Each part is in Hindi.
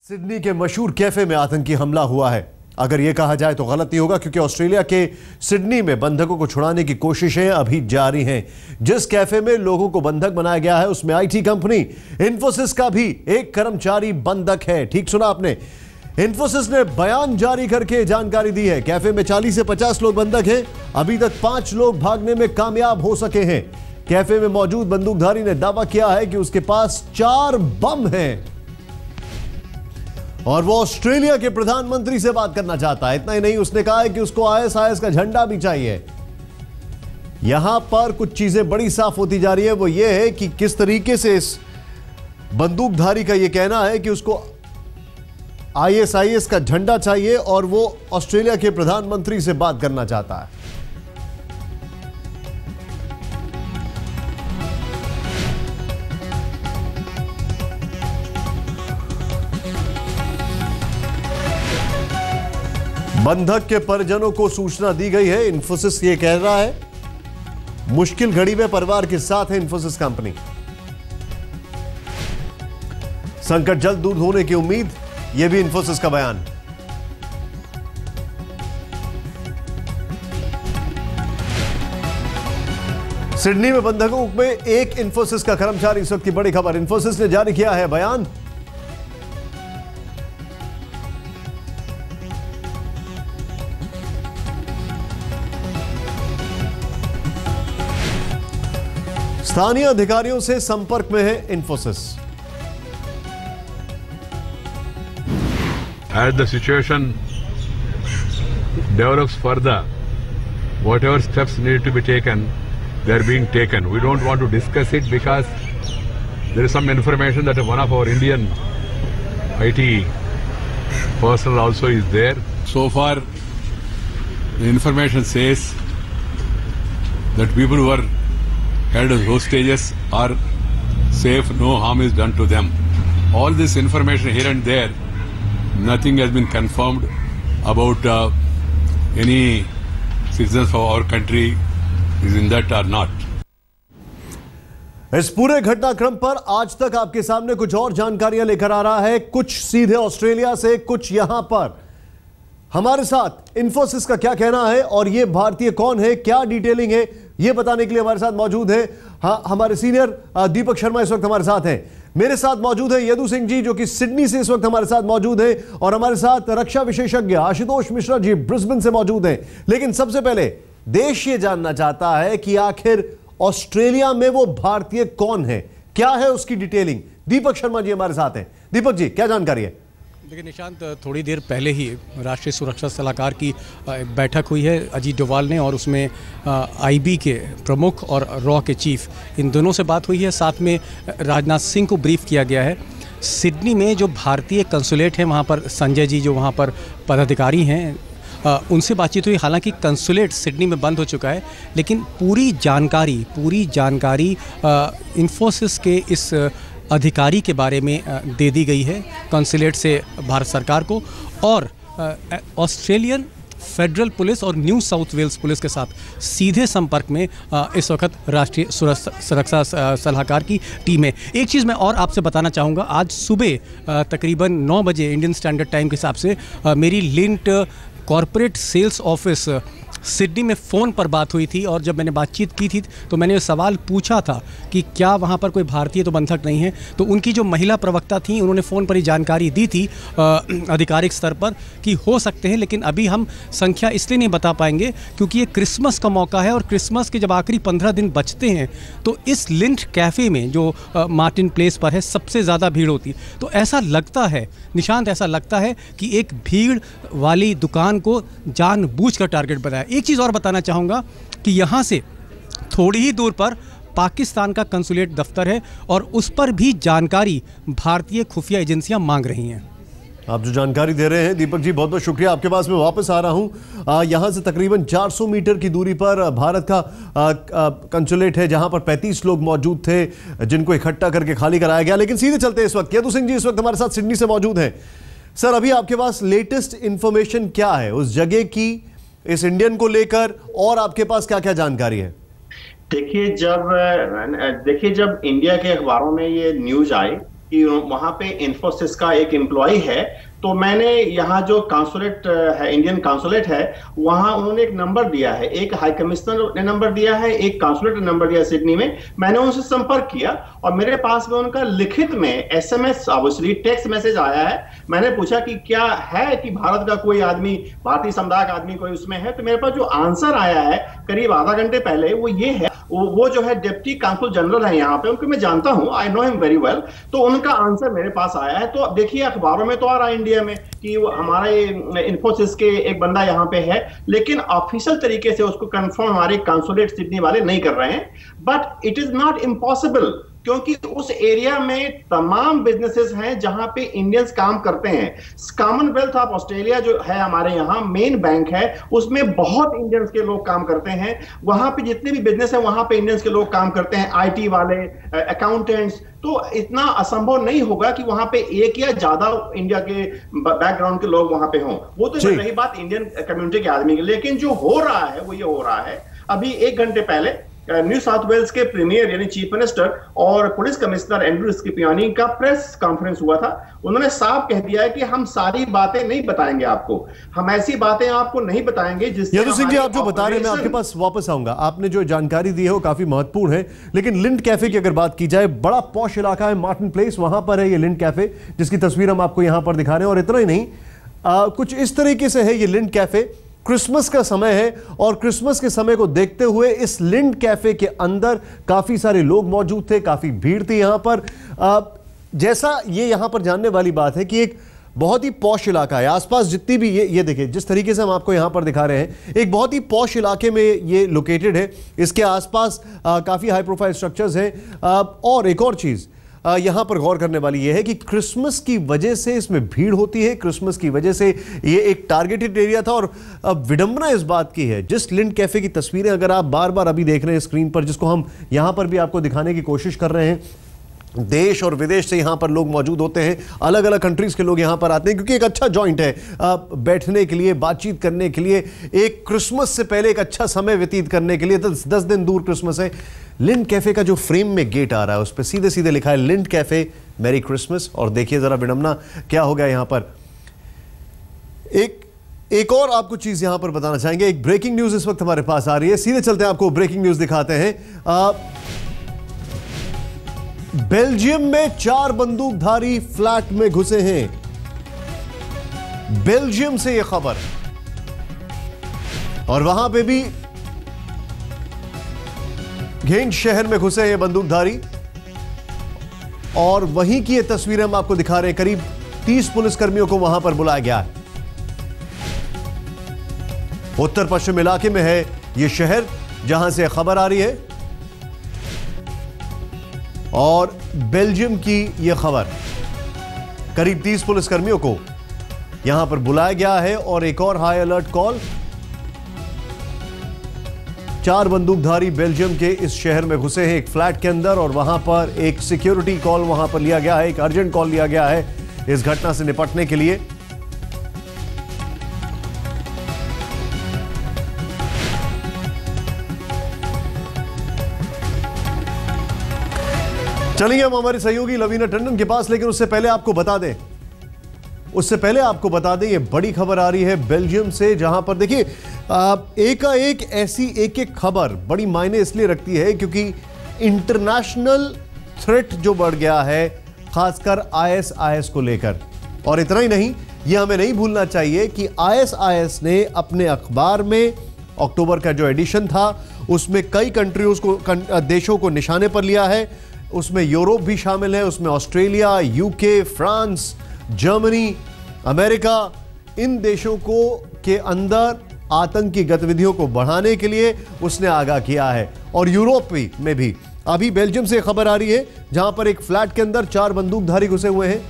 सिडनी के मशहूर कैफे में आतंकी हमला हुआ है। अगर यह कहा जाए तो गलत नहीं होगा, क्योंकि ऑस्ट्रेलिया के सिडनी में बंधकों को छुड़ाने की कोशिशें अभी जारी हैं। जिस कैफे में लोगों को बंधक बनाया गया है उसमें आईटी कंपनी इन्फोसिस का भी एक कर्मचारी बंधक है। ठीक सुना आपने, इन्फोसिस ने बयान जारी करके जानकारी दी है। कैफे में 40 से 50 लोग बंधक हैं। अभी तक 5 लोग भागने में कामयाब हो सके हैं। कैफे में मौजूद बंदूकधारी ने दावा किया है कि उसके पास 4 बम हैं और वो ऑस्ट्रेलिया के प्रधानमंत्री से बात करना चाहता है। इतना ही नहीं, उसने कहा है कि उसको आईएसआईएस का झंडा भी चाहिए। यहां पर कुछ चीजें बड़ी साफ होती जा रही है, वो ये है कि किस तरीके से इस बंदूकधारी का यह कहना है कि उसको आईएसआईएस का झंडा चाहिए और वो ऑस्ट्रेलिया के प्रधानमंत्री से बात करना चाहता है। बंधक के परिजनों को सूचना दी गई है। इन्फोसिस ये कह रहा है मुश्किल घड़ी में परिवार के साथ है इन्फोसिस कंपनी। संकट जल्द दूर होने की उम्मीद, यह भी इन्फोसिस का बयान। सिडनी में बंधकों में एक इन्फोसिस का कर्मचारी, इस वक्त की बड़ी खबर। इन्फोसिस ने जारी किया है बयान। स्थानीय अधिकारियों से संपर्क में है Infosys. As the situation develops further, whatever steps need to be taken, they are being taken. We don't want to discuss it because there is some information that one of our Indian IT personnel also is there. So far, the information says that people who are held as hostages are safe, no harm is done to them. All this information here and there, nothing has been confirmed about any citizens of our country is in that or not. इस पूरे घटनाक्रम पर आज तक आपके सामने कुछ और जानकारियां लेकर आ रहा है, कुछ सीधे ऑस्ट्रेलिया से, कुछ यहां पर। हमारे साथ इन्फोसिस का क्या कहना है और ये भारतीय कौन है, क्या डिटेलिंग है, ये बताने के लिए हमारे साथ मौजूद है हमारे सीनियर दीपक शर्मा इस वक्त हमारे साथ हैं। मेरे साथ मौजूद है यदु सिंह जी, जो कि सिडनी से इस वक्त हमारे साथ मौजूद है, और हमारे साथ रक्षा विशेषज्ञ आशुतोष मिश्रा जी ब्रिस्बेन से मौजूद हैं। लेकिन सबसे पहले देश ये जानना चाहता है कि आखिर ऑस्ट्रेलिया में वो भारतीय कौन है, क्या है उसकी डिटेलिंग। दीपक शर्मा जी हमारे साथ हैं। दीपक जी, क्या जानकारी है? देखिए निशांत, थोड़ी देर पहले ही राष्ट्रीय सुरक्षा सलाहकार की एक बैठक हुई है अजीत डोवाल ने, और उसमें आईबी के प्रमुख और रॉ के चीफ, इन दोनों से बात हुई है। साथ में राजनाथ सिंह को ब्रीफ किया गया है। सिडनी में जो भारतीय कंसुलेट है, वहाँ पर संजय जी जो वहाँ पर पदाधिकारी हैं, उनसे बातचीत हुई। हालांकि कंसुलेट सिडनी में बंद हो चुका है, लेकिन पूरी जानकारी इन्फोसिस के इस अधिकारी के बारे में दे दी गई है कंसुलेट से भारत सरकार को, और ऑस्ट्रेलियन फेडरल पुलिस और न्यू साउथ वेल्स पुलिस के साथ सीधे संपर्क में इस वक्त राष्ट्रीय सुरक्षा सलाहकार की टीम है। एक चीज़ मैं और आपसे बताना चाहूँगा, आज सुबह तकरीबन 9 बजे इंडियन स्टैंडर्ड टाइम के हिसाब से मेरी Lindt corporate sales office Sydney में फ़ोन पर बात हुई थी, और जब मैंने बातचीत की थी तो मैंने सवाल पूछा था कि क्या वहाँ पर कोई भारतीय तो बंधक नहीं है, तो उनकी जो महिला प्रवक्ता थी उन्होंने फ़ोन पर ही जानकारी दी थी आधिकारिक स्तर पर कि हो सकते हैं, लेकिन अभी हम संख्या इसलिए नहीं बता पाएंगे क्योंकि ये क्रिसमस का मौका है, और क्रिसमस के जब आखिरी 15 दिन बचते हैं तो इस लिंट कैफ़े में जो मार्टिन प्लेस पर है सबसे ज़्यादा भीड़ होती है। तो ऐसा लगता है निशांत, ऐसा लगता है कि एक भीड़ वाली दुकान को जानबूझकर टारगेट बनाया। एक चीज़ और बताना चाहूँगा कि यहाँ से थोड़ी ही दूर पर पाकिस्तान का कंसुलेट दफ्तर है, और उस पर भी जानकारी भारतीय खुफिया एजेंसियां मांग रही हैं। आप जो जानकारी दे रहे हैं दीपक जी, बहुत बहुत शुक्रिया। आपके पास मैं वापस आ रहा हूं। यहां से तकरीबन 400 मीटर की दूरी पर भारत का कंसुलेट है, जहां पर 35 लोग मौजूद थे जिनको इकट्ठा करके खाली कराया गया। लेकिन सीधे चलते हैं, इस वक्त यदु सिंह जी इस वक्त हमारे साथ सिडनी से मौजूद हैं। सर, अभी आपके पास लेटेस्ट इंफॉर्मेशन क्या है उस जगह की, इस इंडियन को लेकर, और आपके पास क्या क्या जानकारी है? देखिए जब इंडिया के अखबारों में ये न्यूज आए कि वहां पे इन्फोसिस का एक एम्प्लॉय है, तो मैंने यहाँ जो कांसुलेट है, इंडियन कांसुलेट है, वहां उन्होंने एक नंबर दिया है, एक हाई कमिश्नर ने नंबर दिया है, एक कांसुलेट ने नंबर दिया सिडनी में। मैंने उनसे संपर्क किया और मेरे पास में उनका लिखित में एसएमएस, ऑब्वियसली टेक्स्ट मैसेज आया है। मैंने पूछा कि क्या है कि भारत का कोई आदमी, भारतीय समुदाय का आदमी कोई उसमें है, तो मेरे पास जो आंसर आया है करीब आधा घंटे पहले वो ये है, वो जो है डिप्टी काउंसिल जनरल है यहाँ पे, उनको मैं जानता हूँ, I know him very well, तो उनका आंसर मेरे पास आया है। तो अब देखिए अखबारों में तो आ रहा है इंडिया में कि वो हमारे इन्फोसिस के एक बंदा यहाँ पे है, लेकिन ऑफिशियल तरीके से उसको कंफर्म हमारे काउंसुलेट सिडनी वाले नहीं कर रहे हैं। But it is not impossible, क्योंकि उस एरिया में तमाम बिजनेसेस हैं जहां पे इंडियंस काम करते हैं। कॉमनवेल्थ ऑफ ऑस्ट्रेलिया जो है हमारे यहाँ मेन बैंक है, उसमें बहुत इंडियंस के लोग काम करते हैं। वहां पे जितने भी बिजनेस हैं वहां पे इंडियंस के लोग काम करते हैं, आईटी वाले, अकाउंटेंट्स। तो इतना असंभव नहीं होगा कि वहां पे एक या ज्यादा इंडिया के बैकग्राउंड के लोग वहां पे हों। वो तो रही बात इंडियन कम्युनिटी के आदमी की, लेकिन जो हो रहा है वो ये हो रहा है। अभी 1 घंटे पहले न्यू साउथ वेल्स के प्रीमियर यानी चीफ मिनिस्टर और पुलिस कमिश्नर एंड्रू स्किपियानी का प्रेस कॉन्फ्रेंस हुआ था। उन्होंने साफ कह दिया है कि हम सारी बातें नहीं बताएंगे आपको, हम ऐसी बातें आपको नहीं बताएंगे जिससे। यदु सिंह जी, आप जो बता रहे हैं मैं आपके पास वापस आऊंगा। आपने जो जानकारी दी है वो काफी महत्वपूर्ण है, लेकिन लिंड कैफे की अगर बात की जाए, बड़ा पॉश इलाका है मार्टिन प्लेस, वहां पर है ये लिंड कैफे, जिसकी तस्वीर हम आपको यहां पर दिखा रहे हैं। और इतना ही नहीं, कुछ इस तरीके से है ये लिंड कैफे। क्रिसमस का समय है और क्रिसमस के समय को देखते हुए इस लिंड कैफे के अंदर काफी सारे लोग मौजूद थे, काफी भीड़ थी यहां पर। जैसा ये यहां पर जानने वाली बात है कि एक बहुत ही पॉश इलाका है, आसपास जितनी भी ये देखिए जिस तरीके से हम आपको यहां पर दिखा रहे हैं, एक बहुत ही पॉश इलाके में ये लोकेटेड है। इसके आसपास काफी हाई प्रोफाइल स्ट्रक्चर्स हैं। और एक और चीज यहां पर गौर करने वाली यह है कि क्रिसमस की वजह से इसमें भीड़ होती है, क्रिसमस की वजह से ये एक टारगेटेड एरिया था। और विडंबना इस बात की है, जिस लिंड कैफे की तस्वीरें अगर आप बार बार अभी देख रहे हैं स्क्रीन पर, जिसको हम यहां पर भी आपको दिखाने की कोशिश कर रहे हैं, देश और विदेश से यहां पर लोग मौजूद होते हैं, अलग अलग कंट्रीज के लोग यहां पर आते हैं, क्योंकि एक अच्छा जॉइंट है बैठने के लिए, बातचीत करने के लिए, एक क्रिसमस से पहले एक अच्छा समय व्यतीत करने के लिए। 10 दिन दूर क्रिसमस है। लिंड कैफे का जो फ्रेम में गेट आ रहा है उस पर सीधे सीधे लिखा है लिंड कैफे मैरी क्रिसमस। और देखिए जरा विडंबना क्या हो गया यहां पर। एक और आपको चीज यहां पर बताना चाहेंगे, एक ब्रेकिंग न्यूज इस वक्त हमारे पास आ रही है, सीधे चलते हैं आपको ब्रेकिंग न्यूज दिखाते हैं। बेल्जियम में 4 बंदूकधारी फ्लैट में घुसे हैं। बेल्जियम से यह खबर, और वहां पे भी घेंट शहर में घुसे हैं बंदूकधारी, और वहीं की ये तस्वीरें हम आपको दिखा रहे हैं। करीब 30 पुलिसकर्मियों को वहां पर बुलाया गया है। उत्तर पश्चिम इलाके में है यह शहर जहां से खबर आ रही है, और बेल्जियम की यह खबर। करीब 30 पुलिसकर्मियों को यहां पर बुलाया गया है, और एक और हाई अलर्ट कॉल। 4 बंदूकधारी बेल्जियम के इस शहर में घुसे हैं एक फ्लैट के अंदर, और वहां पर एक सिक्योरिटी कॉल वहां पर लिया गया है, एक अर्जेंट कॉल लिया गया है इस घटना से निपटने के लिए। चलिए हम हमारे सहयोगी लवीना टंडन के पास, लेकिन उससे पहले आपको बता दें ये बड़ी खबर आ रही है बेल्जियम से, जहां पर देखिए एक ऐसी एक खबर बड़ी मायने इसलिए रखती है क्योंकि इंटरनेशनल थ्रेट जो बढ़ गया है, खासकर आईएसआईएस को लेकर। और इतना ही नहीं, यह हमें नहीं भूलना चाहिए कि आईएसआईएस ने अपने अखबार में अक्टूबर का जो एडिशन था उसमें कई कंट्रीज को, देशों को निशाने पर लिया है। उसमें यूरोप भी शामिल है, उसमें Australia, UK, France, Germany, America, इन देशों को के अंदर आतंकी गतिविधियों को बढ़ाने के लिए उसने आगाह किया है। और यूरोप में भी अभी बेल्जियम से खबर आ रही है जहां पर एक फ्लैट के अंदर 4 बंदूकधारी घुसे हुए हैं।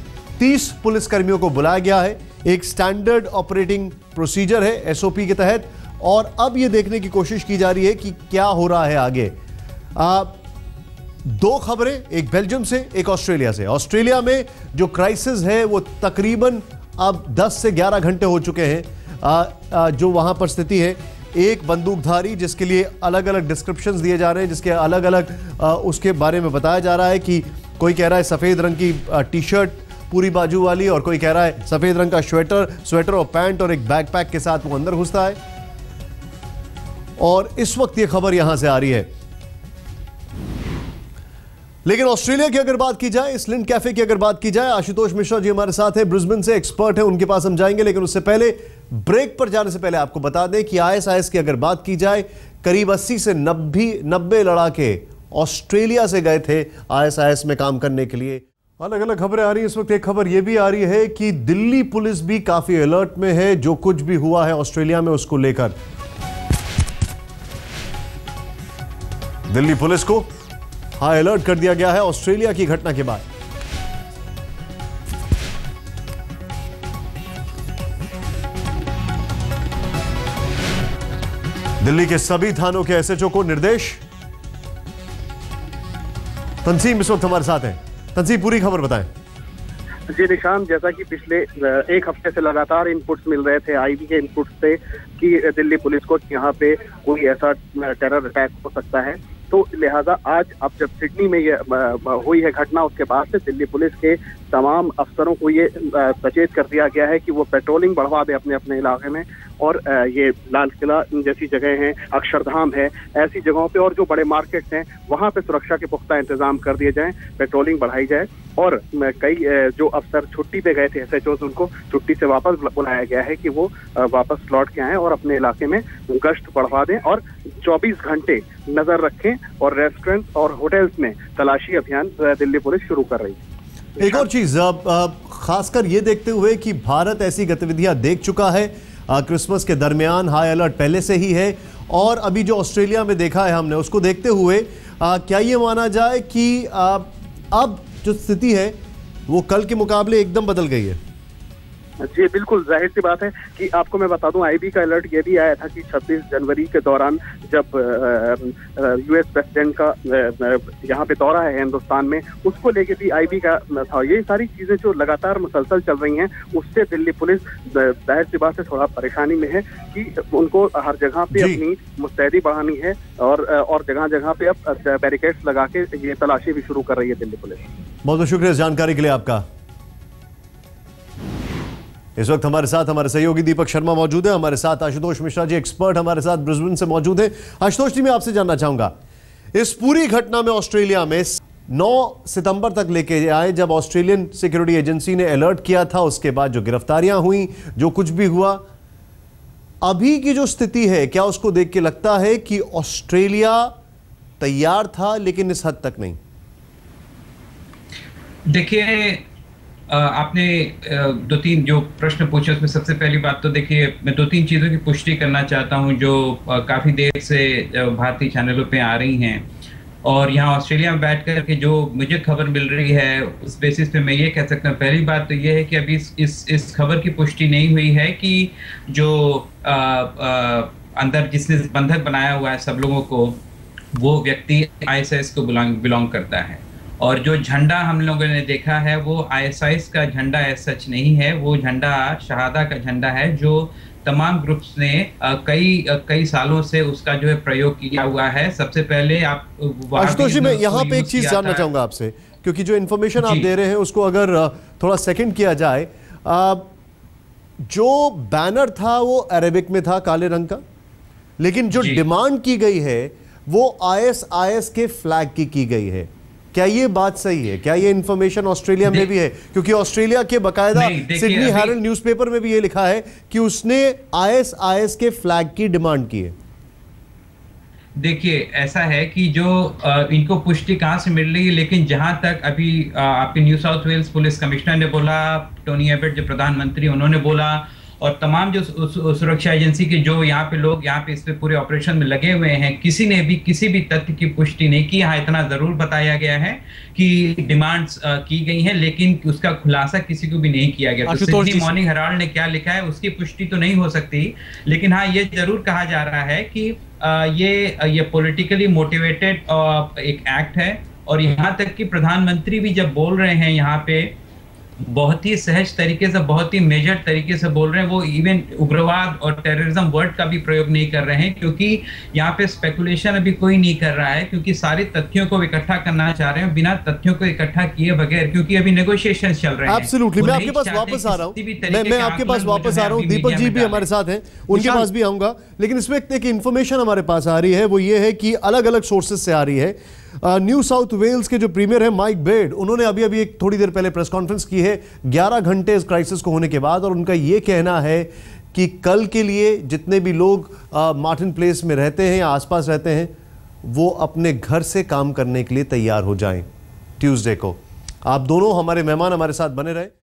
30 पुलिसकर्मियों को बुलाया गया है, एक स्टैंडर्ड ऑपरेटिंग प्रोसीजर है एसओपी के तहत, और अब यह देखने की कोशिश की जा रही है कि क्या हो रहा है आगे। 2 खबरें, एक बेल्जियम से, एक ऑस्ट्रेलिया से। ऑस्ट्रेलिया में जो क्राइसिस है वो तकरीबन अब 10 से 11 घंटे हो चुके हैं। जो वहां पर स्थिति है, एक बंदूकधारी जिसके लिए अलग अलग डिस्क्रिप्शंस दिए जा रहे हैं, जिसके अलग अलग उसके बारे में बताया जा रहा है कि कोई कह रहा है सफेद रंग की टी शर्ट पूरी बाजू वाली, और कोई कह रहा है सफेद रंग का स्वेटर और पैंट और एक बैकपैक के साथ वो अंदर घुसता है। और इस वक्त ये खबर यहां से आ रही है। लेकिन ऑस्ट्रेलिया की अगर बात की जाए, इस लिंड कैफे की अगर बात की जाए, आशुतोष मिश्रा जी हमारे साथ है, ब्रिस्बेन से एक्सपर्ट है, उनके पास हम जाएंगे। लेकिन उससे पहले, ब्रेक पर जाने से पहले आपको बता दें कि आईएसआईएस की अगर बात की जाए, करीब 80 से 90 लड़ाके ऑस्ट्रेलिया से गए थे आईएसआईएस में काम करने के लिए। अलग अलग खबरें आ रही हैं इस वक्त। एक खबर यह भी आ रही है कि दिल्ली पुलिस भी काफी अलर्ट में है, जो कुछ भी हुआ है ऑस्ट्रेलिया में उसको लेकर। दिल्ली पुलिस को हाई अलर्ट कर दिया गया है ऑस्ट्रेलिया की घटना के बाद। दिल्ली के सभी थानों के एसएचओ को निर्देश। तंसीम इस वक्त हमारे साथ हैं। तंसीम, पूरी खबर बताएं। जी निशान, जैसा कि पिछले एक हफ्ते से लगातार इनपुट्स मिल रहे थे आईबी के इनपुट्स से कि दिल्ली पुलिस को यहाँ पे कोई ऐसा टेरर अटैक हो सकता है, तो लिहाजा आज अब जब सिडनी में ये हुई है घटना, उसके बाद से दिल्ली पुलिस के तमाम अफसरों को ये सचेत कर दिया गया है कि वो पेट्रोलिंग बढ़वा दे अपने अपने इलाके में। और ये लाल किला जैसी जगह हैं, अक्षरधाम है, ऐसी जगहों पे और जो बड़े मार्केट्स हैं वहाँ पे सुरक्षा के पुख्ता इंतजाम कर दिए जाएं, पेट्रोलिंग बढ़ाई जाए। और कई जो अफसर छुट्टी पे गए थे एसएचओ, उनको छुट्टी से वापस बुलाया गया है कि वो वापस लौट के आएँ और अपने इलाके में गश्त बढ़वा दें और 24 घंटे नजर रखें। और रेस्टोरेंट और होटल्स में तलाशी अभियान दिल्ली पुलिस शुरू कर रही है। एक और चीज, खासकर ये देखते हुए कि भारत ऐसी गतिविधियां देख चुका है, क्रिसमस के दरमियान हाई अलर्ट पहले से ही है, और अभी जो ऑस्ट्रेलिया में देखा है हमने, उसको देखते हुए क्या ये माना जाए कि अब जो स्थिति है वो कल के मुकाबले एकदम बदल गई है? जी बिल्कुल, जाहिर सी बात है कि आपको मैं बता दूं, आईबी का अलर्ट ये भी आया था कि 26 जनवरी के दौरान जब यूएस प्रेसिडेंट का यहाँ पे दौरा है हिंदुस्तान में, उसको लेके भी आईबी का था। ये सारी चीजें जो लगातार मुसलसल चल रही हैं, उससे दिल्ली पुलिस जाहिर सी बात से थोड़ा परेशानी में है कि उनको हर जगह पे अपनी मुस्तैदी बढ़ानी है और जगह जगह पे अब बैरिकेड्स लगा के ये तलाशी भी शुरू कर रही है दिल्ली पुलिस। बहुत बहुत शुक्रिया इस जानकारी के लिए आपका। इस वक्त हमारे साथ हमारे सहयोगी दीपक शर्मा मौजूद है, हमारे साथ आशुतोष मिश्रा जी एक्सपर्ट हमारे साथ ब्रिस्बेन से मौजूद हैं। आशुतोष जी, मैं आपसे जानना चाहूंगा, इस पूरी घटना में ऑस्ट्रेलिया में 9 सितंबर तक लेके आए, जब ऑस्ट्रेलियन सिक्योरिटी एजेंसी ने अलर्ट किया था, उसके बाद जो गिरफ्तारियां हुई, जो कुछ भी हुआ, अभी की जो स्थिति है, क्या उसको देख के लगता है कि ऑस्ट्रेलिया तैयार था लेकिन इस हद तक नहीं? देखिए, आपने 2-3 जो प्रश्न पूछे, उसमें सबसे पहली बात तो देखिए, मैं 2-3 चीज़ों की पुष्टि करना चाहता हूं जो काफ़ी देर से भारतीय चैनलों पे आ रही हैं। और यहाँ ऑस्ट्रेलिया में बैठ कर के जो मुझे खबर मिल रही है, उस बेसिस पे मैं ये कह सकता हूँ, पहली बात तो ये है कि अभी इस खबर की पुष्टि नहीं हुई है कि जो अंदर जिसने बंधक बनाया हुआ है सब लोगों को, वो व्यक्ति आईएसआईएस को बिलोंग करता है। और जो झंडा हम लोगों ने देखा है वो आईएसआईएस का झंडा सच नहीं है, वो झंडा शहादा का झंडा है, जो तमाम ग्रुप्स ने कई सालों से उसका जो है प्रयोग किया हुआ है। सबसे पहले आप आशुतोष जी, मैं यहाँ पे एक चीज जानना चाहूंगा आपसे, क्योंकि जो इन्फॉर्मेशन आप दे रहे हैं उसको अगर थोड़ा सेकंड किया जाए, जो बैनर था वो अरेबिक में था, काले रंग का, लेकिन जो डिमांड की गई है वो आईएसआईएस के फ्लैग की गई है। क्या ये बात सही है? क्या ये इंफॉर्मेशन ऑस्ट्रेलिया में भी है? क्योंकि ऑस्ट्रेलिया के बकायदा सिडनी हेरल्ड न्यूज़पेपर में भी ये लिखा है कि उसने आईएसआईएस के फ्लैग की डिमांड की है। देखिए, ऐसा है कि जो इनको पुष्टि कहां से मिल रही है, लेकिन जहां तक अभी आपके New South Wales police commissioner ने बोला, टोनी एबट जो प्रधानमंत्री, उन्होंने बोला, और तमाम जो सुरक्षा एजेंसी के जो यहाँ पे लोग यहाँ पे इस पे पूरे ऑपरेशन में लगे हुए हैं, किसी ने भी किसी भी तथ्य की पुष्टि नहीं की। हाँ, इतना जरूर बताया गया है कि डिमांड्स की गई हैं, लेकिन उसका खुलासा किसी को भी नहीं किया गया। तो सिडनी मॉर्निंग हेराल्ड ने क्या लिखा है उसकी पुष्टि तो नहीं हो सकती, लेकिन हाँ ये जरूर कहा जा रहा है कि ये पॉलिटिकली मोटिवेटेड एक एक्ट है। और यहाँ तक कि प्रधानमंत्री भी जब बोल रहे हैं यहाँ पे बहुत ही सहज तरीके से, बहुत ही मेजर तरीके से बोल रहे हैं। वो इवन उग्रवाद और टेररिज्म वर्ड का भी प्रयोग नहीं कर रहे हैं, क्योंकि यहाँ पे स्पेकुलेशन अभी कोई नहीं कर रहा है, क्योंकि सारे तथ्यों को इकट्ठा करना चाह रहे हैं बिना तथ्यों को इकट्ठा किए बगैर, क्योंकि अभी नेगोशिएशन चल रहे हैं। एब्सोल्युटली, मैं आपके पास वापस आ रहा हूँ, मैं आपके पास वापस आ रहा हूँ। दीपक जी भी हमारे साथ हैं, उनके पास भी आऊंगा, लेकिन इस वक्त एक इंफॉर्मेशन हमारे पास आ रही है, वो ये है कि अलग अलग सोर्सेज से आ रही है। न्यू साउथ वेल्स के जो प्रीमियर है माइक बेड, उन्होंने अभी अभी एक थोड़ी देर पहले प्रेस कॉन्फ्रेंस की है 11 घंटे इस क्राइसिस को होने के बाद, और उनका ये कहना है कि कल के लिए जितने भी लोग मार्टिन प्लेस में रहते हैं या आसपास रहते हैं वो अपने घर से काम करने के लिए तैयार हो जाएं ट्यूसडे को। आप दोनों हमारे मेहमान हमारे साथ बने रहे।